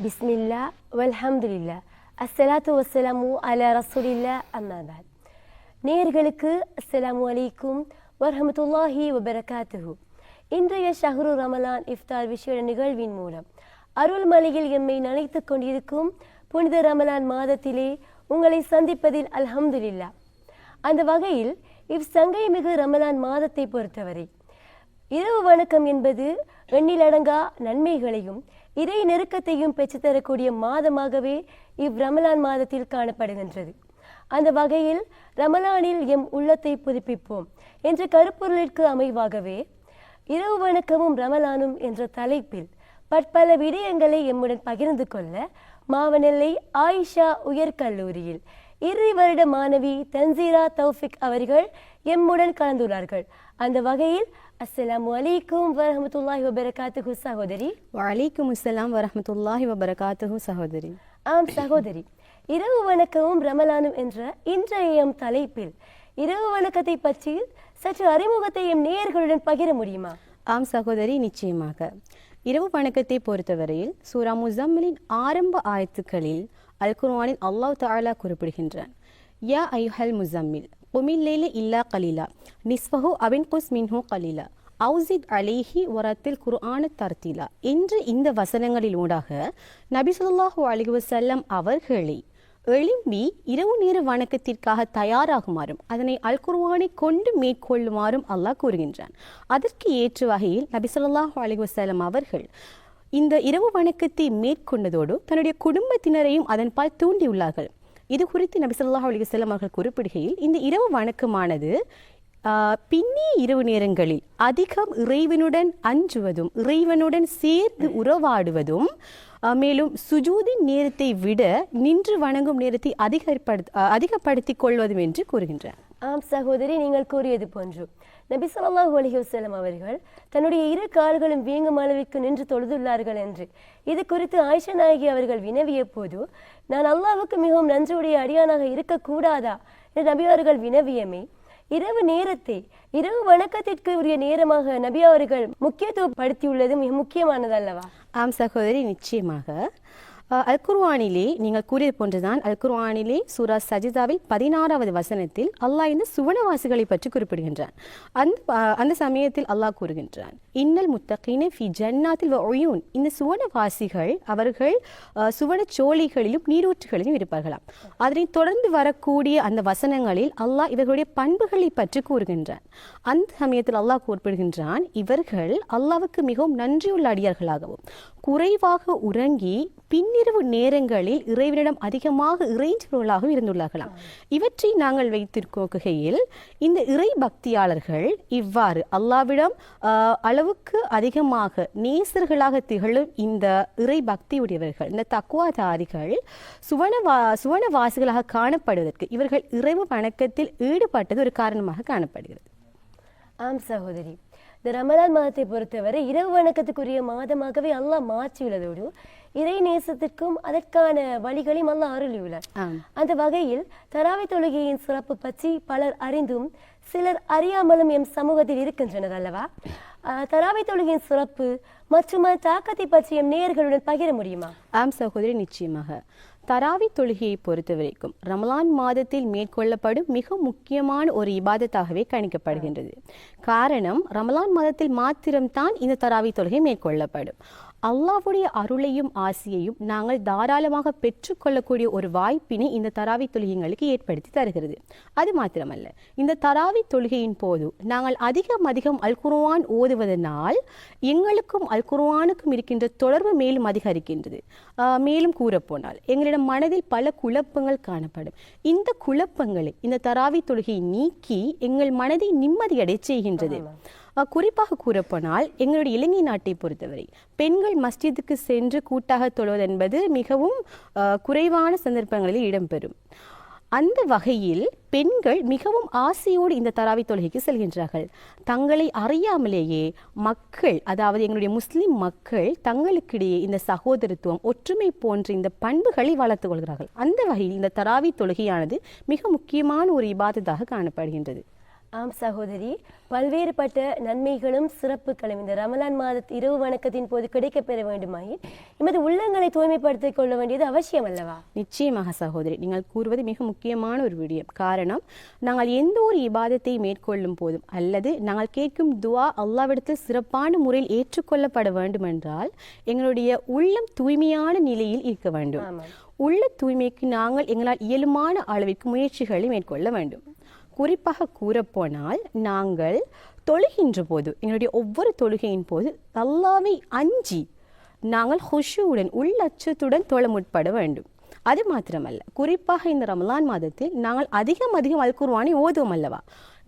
பிஸ்மில்லா வல்ஹம்துலில்லா அஸ்ஸலாத்து வஸ்ஸலாமு அலா ரசூலில்லா அம்மா பாத். நேயர்களுக்கு அஸ்ஸலாமு அலைக்கும் வரஹ்மத்துல்லாஹி வபரகாத்துஹு. இன்றைய ஷஹ்ரு ரமலான் இஃப்தார் விசேட நிகழ்வின் மூலம் அருள்மலையில் எம்மை நனைத்துக் கொண்டிருக்கும் புனித ரமலான் மாதத்திலே உங்களை சந்திப்பதில் அல்ஹம்துலில்லா. அந்த வகையில் இவ்சங்கை மிகு ரமலான் மாதத்தை பொறுத்தவரை இரவு வணக்கம் என்பது எண்ணிலடங்கா நன்மைகளையும் இறை நெருக்கத்தையும் பெற்றுத்தரக்கூடிய மாதமாகவே ரமலான் மாதத்தில் காணப்படுகின்றது. அந்த வகையில் ரமலானில் எம் உள்ளத்தை புதுப்பிப்போம் என்ற கருப்பொருளிற்கு அமைவாகவே இரவு வணக்கமும் ரமலானும் என்ற தலைப்பில் பற்பல விடயங்களை எம்முடன் பகிர்ந்து கொள்ள மாவனெல்லை ஆயிஷா உயர்கல்லூரியில் இறுதி வருட மாணவி தன்சீரா தௌஃபிக் அவர்கள் எம்முடன் கலந்துள்ளார்கள். அந்த வகையில் அஸ்ஸலாமு அலைக்கும் வரஹ்மத்துல்லாஹி வபரகாத்துஹு சகோதரி. வலைக்கும் அஸ்ஸலாம் வரஹ்மத்துல்லாஹி வபரகாத்துஹு சகோதரி. ஆம் சகோதரி, இரவு வணக்கமும் ரமலானும் என்ற இன்றைய தலைப்பில் இரவு வணக்கத்தை பற்றி சற்று அறிமுகத்தை எம் நேயர்களுடன் பகிர முடியுமா? ஆம் சகோதரி, நிச்சயமாக. இரவு வணக்கத்தை பொறுத்தவரையில் சூரா முஸம்மிலின் ஆரம்ப ஆயத்துக்களில் அல் குர்ஆனில் அல்லாஹ் தஆலா குறிப்பிடுகின்றான், யா அய்யுஹல் முஸம்மில் குமில் லைல இல்லா கலீலா நிஸ்ஃபஹு அவின் குஸ் மின்ஹு கலீலா அவுசித் அலைஹி வரத்தில் குர்ஆன தர்தீலா என்று இந்த வசனங்களில் ஊடாக நபி ஸல்லல்லாஹு அலைஹி வஸல்லம் அவர்களை எழும்பி இரவு நேர வணக்கத்திற்காக தயாராகுமாறும் அதனை அல் குர்ஆனை கொண்டு மேற்கொள்ளுமாறும் அல்லாஹ் கூறுகின்றான். அதற்கு ஏற்ற வகையில் நபி ஸல்லல்லாஹு அலைஹி வஸல்லம் அவர்கள் இந்த இரவு வணக்கத்தை மேற்கொண்டதோடு தன்னுடைய குடும்பத்தினரையும் அதன்பால் தூண்டியுள்ளார்கள். இது குறித்து நபி ஸல்லல்லாஹு அலைஹி வஸல்லம் அவர்கள் குறிப்பிடுகையில், இந்த இரவு வணக்கமானது பின்னிய இரவு நேரங்களில் அதிகம் இறைவனுடன் அஞ்சுவதும் இறைவனுடன் சேர்ந்து உறவாடுவதும் மேலும் சுஜூதின் நேரத்தை விட நின்று வணங்கும் நேரத்தை அதிகப்படுத்திக் கொள்வதும் என்று கூறுகின்றார். ஆம் சகோதரி, நீங்கள் கூறியது போன்று நபி ஸல்லல்லாஹு அலைஹி வஸல்லம் அவர்கள் தன்னுடைய இரு கால்களும் வீங்கும் அளவிற்கு நின்று தொழுதுள்ளார்கள் என்று இது குறித்து ஆயிஷா நாயகி அவர்கள் வினவிய போது, நான் அல்லாஹ்வுக்கு மிகவும் நன்றியுடைய அடியானாக இருக்கக்கூடாதா என்று நபி அவர்கள் வினவியமே இரவு நேரத்தை இரவு வணக்கத்திற்கு உரிய நேரமாக நபி அவர்கள் முக்கியத்துவப்படுத்தியுள்ளது மிக முக்கியமானது அல்லவா? ஆம் சகோதரி, நிச்சயமாக. அல் குர்ஆனிலே நீங்கள் கூறியது போன்றுதான் அல் குர்ஆனிலே சூரா சஜிதாவில் 16வது வசனத்தில் அல்லாஹ் இந்த சுவனவாசிகளை பற்றி குறிப்பிடுகின்றான். அந்த சமயத்தில் அல்லாஹ் கூறுகின்றான், இன்னல் முத்தகீன ஃபி ஜன்னாத்தில் வ உயூன், இந்த சுவனவாசிகள் அவர்கள் சுவன சோலைகளிலும் நீரூற்றுகளிலும் இருப்பார்களாம். அதனை தொடர்ந்து வரக்கூடிய அந்த வசனங்களில் அல்லாஹ் இவர்களுடைய பண்புகளை பற்றி கூறுகின்றான். அந்த சமயத்தில் அல்லாஹ் குறிப்பிடுகின்றான், இவர்கள் அல்லாஹ்வுக்கு மிகவும் நன்றியுள்ள அடியார்களாகவும் குறைவாக உறங்கி பின்னிரவு நேரங்களில் இறைவனிடம் அதிகமாக இறைஞ்சவர்களாகவும் இருந்துள்ளார்களாம். இவற்றை நாங்கள் வைத்திருக்கையில் இந்த இறை பக்தியாளர்கள் இவ்வாறு அல்லாஹ்விடம் அளவுக்கு அதிகமாக நேசர்களாக திகழும் இந்த இறை பக்தியுடையவர்கள், இந்த தக்வாதாரிகள் சுவனவாசிகளாக காணப்படுவதற்கு இவர்கள் இரவு வணக்கத்தில் ஈடுபட்டது ஒரு காரணமாக காணப்படுகிறது. ஆம் சகோதரி, இந்த ரமலான் மாதத்தை பொறுத்தவரை இரவு வணக்கத்துக்குரிய மாதமாகவே அல்லாஹ் மாற்றியுள்ளதோடு இறை நேசத்திற்கும் அதற்கான வழிகளையும் அல்லாஹ் அருளியுள்ளார். அந்த வகையில் தராவி தொழுகையின் சிறப்பு பற்றி பலர் அறிந்தும் சிலர் அறியாமலும் எம் சமூகத்தில் இருக்கின்றனர் அல்லவா? தராவி தொழுகையின் சிறப்பு மற்றும் தாக்கத்தை பற்றி எம் நேயர்களுடன் பகிர முடியுமா? ஆம் சகோதரி, நிச்சயமாக. தராவி தொழுகையை பொறுத்த வரைக்கும் ரமலான் மாதத்தில் மேற்கொள்ளப்படும் மிக முக்கியமான ஒரு இபாதத்தாகவே கணிக்கப்படுகின்றது. காரணம், ரமலான் மாதத்தில் மாத்திரம்தான் இந்த தராவி தொழுகை மேற்கொள்ளப்படும். அல்லாஹ்வுடைய அருளையும் ஆசியையும் நாங்கள் தாராளமாக பெற்றுக்கொள்ளக்கூடிய ஒரு வாய்ப்பினை இந்த தராவி தொழுகைகளுக்கு ஏற்படுத்தி தருகிறது. அது மாத்திரமல்ல, இந்த தராவி தொழுகையின் போது நாங்கள் அதிகம் அல் குர்ஆன் ஓதுவதனால் எங்களுக்கும் அல் குர்ஆனுக்கும் இருக்கின்ற தொடர்பு மேலும் அதிகரிக்கின்றது. மேலும் கூறப்போனால் எங்களிடம் மனதில் பல குழப்பங்கள் காணப்படும். இந்த குழப்பங்களை இந்த தராவி தொழுகையை நீக்கி எங்கள் மனதை நிம்மதியடை செய்கின்றது. குறிப்பாக கூறப்போனால் எங்களுடைய இலங்கை நாட்டை பொறுத்தவரை பெண்கள் மஸ்ஜிதுக்கு சென்று கூட்டாக தொழுவது என்பது மிகவும் குறைவான சந்தர்ப்பங்களில் இடம்பெறும். அந்த வகையில் பெண்கள் மிகவும் ஆசையோடு இந்த தராவி தொழுகைக்கு செல்கின்றார்கள். தங்களை அறியாமலேயே மக்கள், அதாவது எங்களுடைய முஸ்லிம் மக்கள் தங்களுக்கிடையே இந்த சகோதரத்துவம், ஒற்றுமை போன்ற இந்த பண்புகளை வளர்த்துக் கொள்கிறார்கள். அந்த வகையில் இந்த தராவி தொழுகையானது மிக முக்கியமான ஒரு இபாதத்தாக காணப்படுகின்றது. ஆம் சகோதரி, பல்வேறுபட்ட நன்மைகளும் சிறப்புகளும் இந்த ரமலான் மாதத் இரவு வணக்கத்தின் போது கிடைக்கப் பெற வேண்டுமாயின் எமது உள்ளங்களை தூய்மைப்படுத்திக் கொள்ள வேண்டியது அவசியம் அல்லவா? நிச்சயமாக சகோதரி, நீங்கள் கூறுவது மிக முக்கியமான ஒரு விடயம். காரணம், நாங்கள் எந்த ஒரு இபாதத்தை மேற்கொள்ளும் போதும் அல்லது நாங்கள் கேட்கும் துவா அல்லாஹ்விடத்தில் சிறப்பான முறையில் ஏற்றுக்கொள்ளப்பட வேண்டும் என்றால் எங்களுடைய உள்ளம் தூய்மையான நிலையில் இருக்க வேண்டும். உள்ள தூய்மைக்கு நாங்கள் எங்களால் இயலுமான அளவிற்கு முயற்சிகளை மேற்கொள்ள வேண்டும். குறிப்பாக கூறப்போனால், நாங்கள் தொழுகின்ற போது எங்களுடைய ஒவ்வொரு தொழுகையின் போது அல்லாஹ்வை அஞ்சி நாங்கள் ஹுஷூவுடன் உள்ளச்சத்துடன் தொழ முற்பட வேண்டும். அது மாத்திரமல்ல, குறிப்பாக இந்த ரமலான் மாதத்தில் நாங்கள் அதிகம் அல் குர்ஆனை ஓதுவோம் அல்லவா?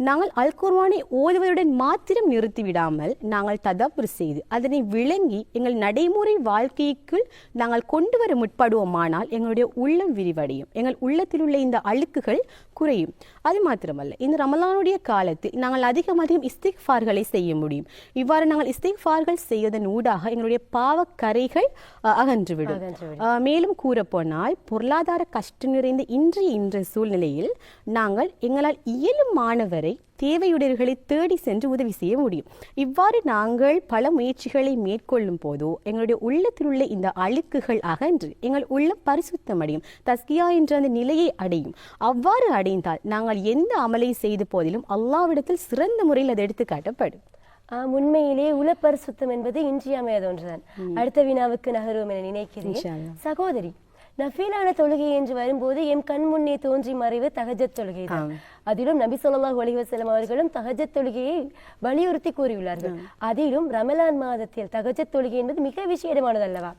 நாங்கள் அல் குர்ஆனை ஓதுவதுடன் மாத்திரம் நிறுத்திவிடாமல் நாங்கள் ததப்புர் செய்து அதனை விளங்கி எங்கள் நடைமுறை வாழ்க்கைக்குள் நாங்கள் கொண்டு வர முற்படுவோமானால் எங்களுடைய உள்ளம் விரிவடையும், எங்கள் உள்ளத்தில் உள்ள இந்த அழுக்குகள் குறையும். அது மாத்திரமல்ல, இந்த ரமலானுடைய காலத்தில் நாங்கள் அதிகம் இஸ்திக்ஃபார்களை செய்ய முடியும். இவ்வாறு நாங்கள் இஸ்திக்ஃபார்கள் செய்வதன் ஊடாக எங்களுடைய பாவக்கரைகள் அகன்றுவிடும். மேலும் கூறப்போனால், பொருளாதார கஷ்டம் நிறைந்த இன்றைய சூழ்நிலையில் நாங்கள் எங்களால் இயலுமானவரை தேவையுடையவர்களை தேடி சென்று உதவி செய்ய முடியும். இவ்வாறு நாங்கள் பல முயற்சிகளை மேற்கொள்ளும் போதோ எங்களுடைய உள்ளத்தில் உள்ள இந்த அழுக்குகள் அகன்று எங்கள் உள்ளம் பரிசுத்தமடையும், தஸ்கியா என்ற அந்த நிலையை அடையும். அவ்வாறு அடைந்தால் நாங்கள் எந்த அமலை செய்த போதிலும் அல்லாஹ்விடத்தில் சிறந்த முறையில் அது எடுத்து காட்டப்படும். உண்மையிலே உளப்பரிசுத்தம் என்பது இன்றியமையாத ஒன்றுதான். அடுத்த வினாவுக்கு நகருவோம் என நினைக்கிறேன். சகோதரி, நஃபீலான தொழுகை என்று வரும்போது எம் கண் முன்னே தோன்றி மறைவு தஹஜ்ஜத் தொழுகை தான். அதிலும் நபி ஸல்லல்லாஹு அலைஹி வஸல்லம் அவர்களும் தஹஜ்ஜத் தொழுகையை வலியுறுத்தி கூறியுள்ளார்கள். அதிலும் ரமலான் மாதத்தில் தஹஜ்ஜத் தொழுகை என்பது மிக விசேடமானது அல்லவா?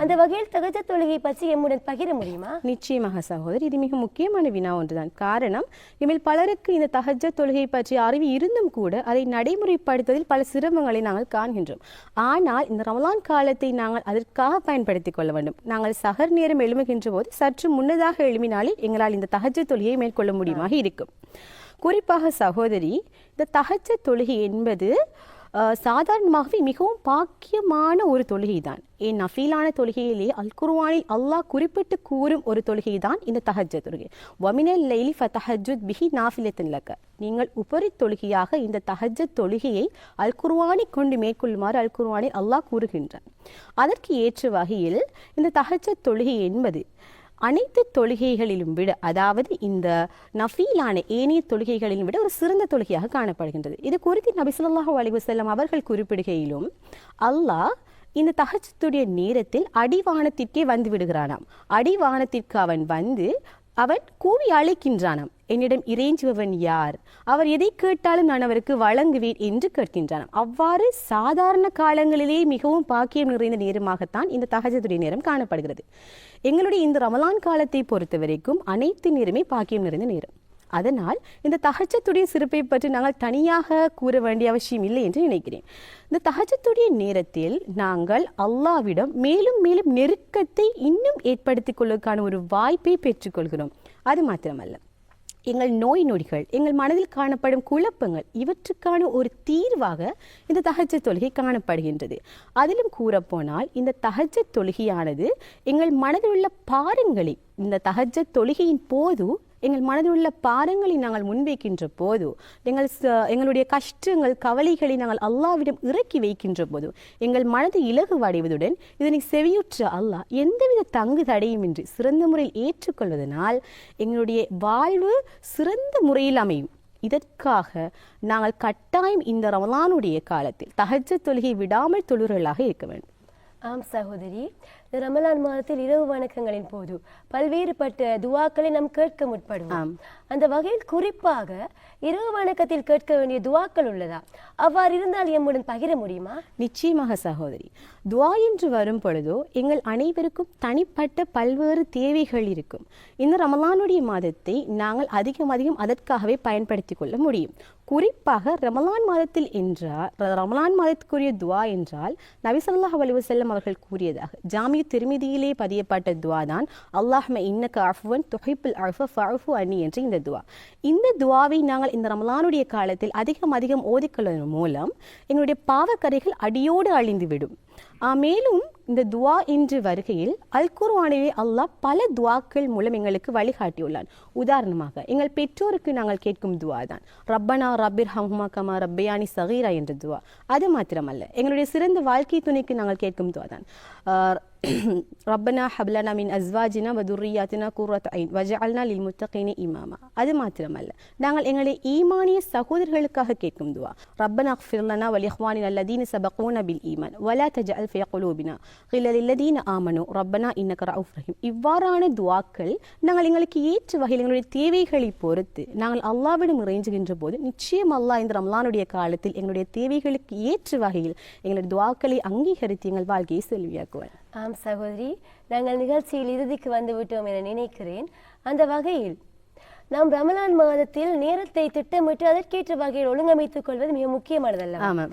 அந்த வகையில் தஹஜ்ஜத் தொழுகை பற்றி எம்முடன் பகிர முடியுமா? நிச்சயமாக சகோதரி, இது மிக முக்கியமான வினா ஒன்றுதான். காரணம், இதில் பலருக்கு இந்த தஹஜ்ஜத் தொழுகை பற்றி அறிவு இருந்தும் கூட அதை நடைமுறைப்படுத்துவதில் பல சிரமங்களை நாங்கள் காண்கின்றோம். ஆனால் இந்த ரமலான் காலத்தை நாங்கள் அதற்காக பயன்படுத்திக் கொள்ள வேண்டும். நாங்கள் சஹர் நேரம் எழுமுகின்ற போது சற்று முன்னதாக எழுமினாலே எங்களால் இந்த தஹஜ்ஜத் தொழுகையை மேற்கொள்ள முடியுமாக இருக்கும். குறிப்பாக சகோதரி, இந்த தஹஜ்ஜத் தொழுகை என்பது சாதாரணமாகவே மிகவும் பாக்கியமான ஒரு தொழுகை தான். ஏன் நஃபீலான தொழுகையிலே அல் குர்ஆனில் அல்லாஹ் குறிப்பிட்டு கூறும் ஒரு தொழுகை தான் இந்த தஹஜ்ஜத் தொழுகை. வமினல் லைலி ஃபதஹஜ்ஜத் பிஹி நாஃபிலத்தன் லக. நீங்கள் உபரி தொழுகையாக இந்த தஹஜ்ஜத் தொழுகையை அல் குர்ஆனை கொண்டு மேற்கொள்ளுமாறு அல் குர்ஆனில் அல்லாஹ் கூறுகின்றான். அதற்கு ஏற்ற வகையில் இந்த தஹஜ்ஜத் தொழுகை என்பது அனைத்து தொழுகைகளிலும் விட, அதாவது இந்த நஃபீலான ஏனைய தொழுகைகளிலும் விட ஒரு சிறந்த தொழுகையாக காணப்படுகின்றது. இது குறித்து நபி ஸல்லல்லாஹு அலைஹி வஸல்லம் அவர்கள் குறிப்பிடுகையிலும், அல்லாஹ் இந்த தஹஜ்ஜுடைய நேரத்தில் அடிவானத்திற்கே வந்து விடுகிறானாம். அடிவானத்திற்கு அவன் வந்து அவன் கூவி அழைக்கின்றானாம், என்னிடம் இறைஞ்சுபவன் யார், அவர் எதை கேட்டாலும் நான் அவருக்கு வழங்குவேன் என்று கேட்கின்றானாம். அவ்வாறு சாதாரண காலங்களிலே மிகவும் பாக்கியம் நிறைந்த நேரமாகத்தான் இந்த தஹஜ்ஜுடைய நேரம் காணப்படுகிறது. எங்களுடைய இந்த ரமலான் காலத்தை பொறுத்த வரைக்கும் அனைத்து நேரமே பாக்கியம் நிறைந்த நேரம். அதனால் இந்த தஹஜ்ஜுடைய சிறப்பை பற்றி நாங்கள் தனியாக கூற வேண்டிய அவசியம் இல்லை என்று நினைக்கிறேன். இந்த தஹஜ்ஜுடைய நேரத்தில் நாங்கள் அல்லாஹ்விடம் மேலும் மேலும் நெருக்கத்தை இன்னும் ஏற்படுத்திக் கொள்வதற்கான ஒரு வாய்ப்பை பெற்றுக்கொள்கிறோம். அது மாத்திரமல்ல, எங்கள் நோய் நொடிகள், எங்கள் மனதில் காணப்படும் குழப்பங்கள், இவற்றுக்கான ஒரு தீர்வாக இந்த தஹஜ்ஜத் தொழுகை காணப்படுகின்றது. அதிலும் கூறப்போனால், இந்த தஹஜ்ஜத் தொழுகையானது எங்கள் மனதில் உள்ள பாரங்களை, இந்த தஹஜ்ஜத் தொழுகையின் போது எங்கள் மனதில் உள்ள பாரங்களை நாங்கள் முன்வைக்கின்ற போது, எங்களுடைய கஷ்டங்கள், கவலைகளை நாங்கள் அல்லாஹ்விடம் இறக்கி வைக்கின்ற போது எங்கள் மனது இலகுவடைவதுடன் இதனை செவியுற்ற அல்லாஹ் எந்தவித தங்கு தடையுமின்றி சிறந்த முறையில் ஏற்றுக்கொள்வதனால் எங்களுடைய வாழ்வு சிறந்த முறையில் அமையும். இதற்காக நாங்கள் கட்டாயம் இந்த ரமலானுடைய காலத்தில் தஹஜ்ஜத் தொழுகை விடாமல் தொழுகிறவர்களாக இருக்க வேண்டும். ஆம் சகோதரி, இந்த ரமலான் மாதத்தில் இரவு வணக்கங்களின் போது பல்வேறுபட்ட துவாக்களை நாம் கேட்க முற்படுவோம். அந்த வகையில் குறிப்பாக இரவு வணக்கத்தில் கேட்க வேண்டிய துவாக்கள் உள்ளதா? அவ்வாறு இருந்தால் எம்முடன் பகிர முடியுமா? நிச்சயமாக சகோதரி. துவா என்று வரும் பொழுதோ எங்கள் அனைவருக்கும் தனிப்பட்ட பல்வேறு தேவைகள் இருக்கும். இந்த ரமலானுடைய மாதத்தை நாங்கள் அதிகம் அதற்காகவே பயன்படுத்தி கொள்ள முடியும். குறிப்பாக ரமலான் மாதத்தில் ரமலான் மாதத்துக்குரிய துவா என்றால் நபி ஸல்லல்லாஹு அலைஹி வஸல்லம் அவர்கள் கூறியதாக ஜாமி ஜாமி திருமிதியிலே பதியப்பட்ட துவா தான் அல்லாஹ்ம இன்னக அஃப்வன் துஹிப்புல் அஃப ஃபஅஃபு அன்னி என்ற இந்த துவா. இந்த துவாவை நாங்கள் இந்த ரமலானுடைய காலத்தில் அதிகம் ஓதிக்கொள்வதன் மூலம் எங்களுடைய பாவக்கரைகள் அடியோடு அழிந்துவிடும். மேலும் இந்த துவா இன்று வருகையில் அல் குர்ஆனிலே அல்லாஹ் பல துவாக்கள் மூலம் எங்களுக்கு வழிகாட்டியுள்ளான். உதாரணமாக எங்கள் பெற்றோருக்கு நாங்கள் கேட்கும் துவா தான் ரப்பனா ரப்பிர் ஹம்ஹுமா கமா ரப்பயானி சகீரா என்ற துவா. அது மாத்திரமல்ல, எங்களுடைய சிறந்த வாழ்க்கை துணைக்கு நாங்கள் கேட்கும் துவா தான் ரப்பனா ஹப்லனா மின் அஸ்வாஜினா வதுர்ரியாத்தினா குர்ரத் ஐன் வஜஅல்னா லில் முத்தகீன இமாமா. அது மாத்திரமல்ல, நாங்கள் எங்களுடைய ஈமானிய சகோதரர்களுக்காக கேட்கும் துவா ரப்பனா அக்ஃபிர் லனா வ லிஇஹ்வானினா அல்லதீன சபகூனா பில் ஈமான் வலா தஜஅல் ஃபீ குலூபினா கில்ல லில்லதீன ஆமனு ரப்பனா இன்னக ரഊஃப் ரஹீம். இவ்வாறான துவாக்கள் நாங்கள் எங்களுக்கு ஏற்ற வகையில் எங்களுடைய தேவைகளை பொறுத்து நாங்கள் அல்லாஹ்விடம் இறைஞ்சுகின்ற போது நிச்சயம் அல்லாஹ் இந்த ரமலானுடைய காலத்தில் எங்களுடைய தேவைகளுக்கு ஏற்ற வகையில் எங்களுடைய துவாக்களை அங்கீகரித்து எங்கள் வாழ்க்கையை செல்வியாக்குவார். ஆம் சகோதரி, நாங்கள் நிகழ்ச்சியில் இறுதிக்கு வந்து விட்டோம் என நினைக்கிறேன். அந்த வகையில் நாம் ரமலான் மாதத்தில் நேரத்தை திட்டமிட்டு அதற்கேற்ற வகையில் ஒழுங்கமைத்துக் கொள்வது மிக முக்கியமானதல்ல.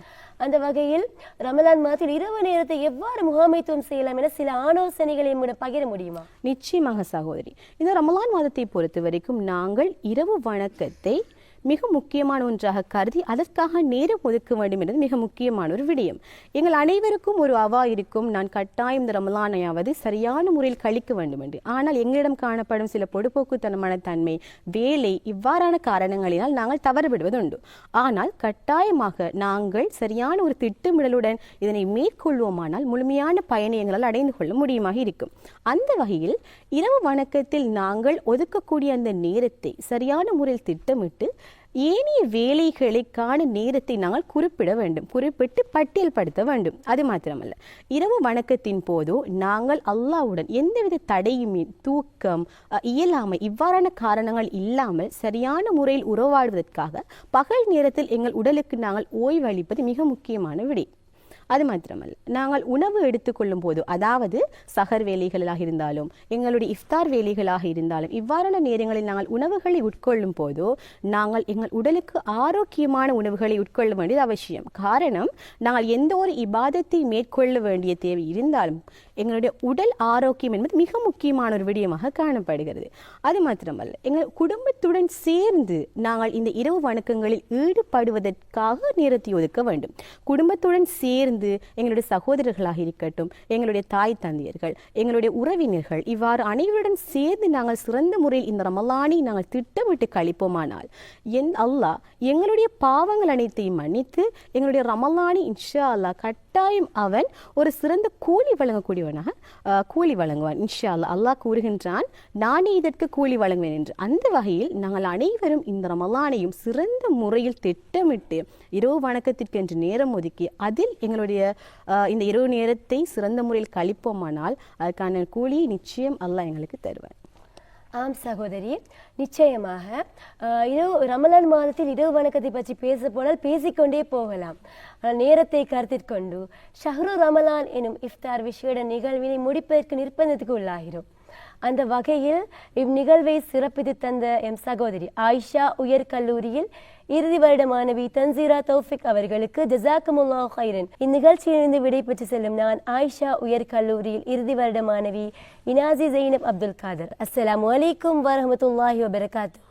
அந்த வகையில் ரமலான் மாதத்தில் இரவு நேரத்தை எவ்வாறு முகாமைத்துவம் செய்யலாம் என சில ஆலோசனைகளை பகிர முடியுமா? நிச்சயமாக சகோதரி, இந்த ரமலான் மாதத்தை பொறுத்த வரைக்கும் நாங்கள் இரவு வணக்கத்தை மிக முக்கியமான ஒன்றாக கருதி அதற்காக நேரம் ஒதுக்க வேண்டும் என்பது மிக முக்கியமான ஒரு விடயம். எங்கள் அனைவருக்கும் ஒரு அவா இருக்கும், நான் கட்டாயம் இந்த ரமலானையாவது சரியான முறையில் கழிக்க வேண்டும் என்று. ஆனால் எங்களிடம் காணப்படும் சில பொடுபோக்குத்தனமான தன்மை, வேலை, இவ்வாறான காரணங்களினால் நாங்கள் தவறுவிடுவது உண்டு. ஆனால் கட்டாயமாக நாங்கள் சரியான ஒரு திட்டமிடலுடன் இதனை மேற்கொள்வோமானால் முழுமையான பயனை எங்களால் அடைந்து கொள்ள முடியுமாக இருக்கும். அந்த வகையில் இரவு வணக்கத்தில் நாங்கள் ஒதுக்கக்கூடிய அந்த நேரத்தை சரியான முறையில் திட்டமிட்டு ஏனைய வேலைகளுக்கான நேரத்தை நாங்கள் குறிப்பிட்டு பட்டியல்படுத்த வேண்டும். அது மாத்திரமல்ல, இரவு வணக்கத்தின் போது நாங்கள் அல்லாஹ்வுடன் எந்தவித தடையுமே, தூக்கம், இயலாமை இவ்வாறான காரணங்கள் இல்லாமல் சரியான முறையில் உறவாடுவதற்காக பகல் நேரத்தில் எங்கள் உடலுக்கு நாங்கள் ஓய்வளிப்பது மிக முக்கியமான விடை. அது மாத்திரமல்ல, நாங்கள் உணவு எடுத்துக்கொள்ளும் போது, அதாவது சஹர் வேலைகளாக இருந்தாலும் எங்களுடைய இஃப்தார் வேலைகளாக இருந்தாலும் இவ்வாறான நேரங்களில் நாங்கள் உணவுகளை உட்கொள்ளும் போதோ நாங்கள் எங்கள் உடலுக்கு ஆரோக்கியமான உணவுகளை உட்கொள்ள வேண்டியது அவசியம். காரணம், நாங்கள் எந்த ஒரு இபாதத்தை மேற்கொள்ள வேண்டிய தேவை இருந்தாலும் எங்களுடைய உடல் ஆரோக்கியம் என்பது மிக முக்கியமான ஒரு விடயமாக காணப்படுகிறது. அது மாத்திரமல்ல, எங்கள் குடும்பத்துடன் சேர்ந்து நாங்கள் இந்த இரவு வணக்கங்களில் ஈடுபடுவதற்காக நேரத்தை ஒதுக்க வேண்டும். குடும்பத்துடன் சேர்ந்து எங்களுடைய சகோதரர்களாக இருக்கட்டும், எங்களுடைய தாய் தந்தையர்கள், எங்களுடைய உறவினர்கள், இவ்வாறு அனைவருடன் சேர்ந்து நாங்கள் சிறந்த முறையில் இந்த ரமலானை நாங்கள் திட்டமிட்டு கழிப்போமானால் அல்லாஹ் எங்களுடைய பாவங்கள் அனைத்தையும் மன்னித்து எங்களுடைய ரமலானை இன்ஷா அல்லாஹ் கட்டாயம் அவன் ஒரு சிறந்த கூலி வழங்குவான் இன்ஷா அல்லாஹ். அல்லாஹ் கூறுகின்றான், நானே இதற்கு கூலி வழங்குவேன் என்று. அந்த வகையில் நாங்கள் அனைவரும் இந்த ரமலானையும் சிறந்த முறையில் திட்டமிட்டு இரவு வணக்கத்திற்கு என்று நேரம் ஒதுக்கி அதில் எங்களுடைய இந்த இரவு நேரத்தை சிறந்த முறையில் கழிப்போமானால் அதுக்கான கூலியை நிச்சயம் அல்லாஹ் எங்களுக்கு தருவார். ஆம் சகோதரி, நிச்சயமாக ரமலான் மாதத்தில் இரவு வணக்கத்தை பற்றி பேச போனால் பேசிக்கொண்டே போகலாம். நேரத்தை கருத்தில் கொண்டு ஷஹ்ரு ரமலான் எனும் இஃப்தார் விசேட நிகழ்வினை முடிப்பதற்கு நிர்பந்தத்துக்கு உள்ளாகிறோம். அந்த வகையில் இந்நிகழ்வை சிறப்பித்து தந்த எம் சகோதரி ஆயிஷா உயர் கல்லூரியில் இறுதி வருட மாணவி தன்சீரா தௌஃபிக் அவர்களுக்கு ஜஸாக்குமுல்லாஹ் ஹைரன். இந்நிகழ்ச்சியிலிருந்து விடைபெற்று செல்லும் நான் ஆயிஷா உயர் கல்லூரியில் இறுதி வருட மாணவி இனாசி ஜெயினப் அப்துல் காதர். அஸ்ஸலாமு அலைக்கும் வரஹ்மத்துல்லாஹி வபரகாத்துஹு.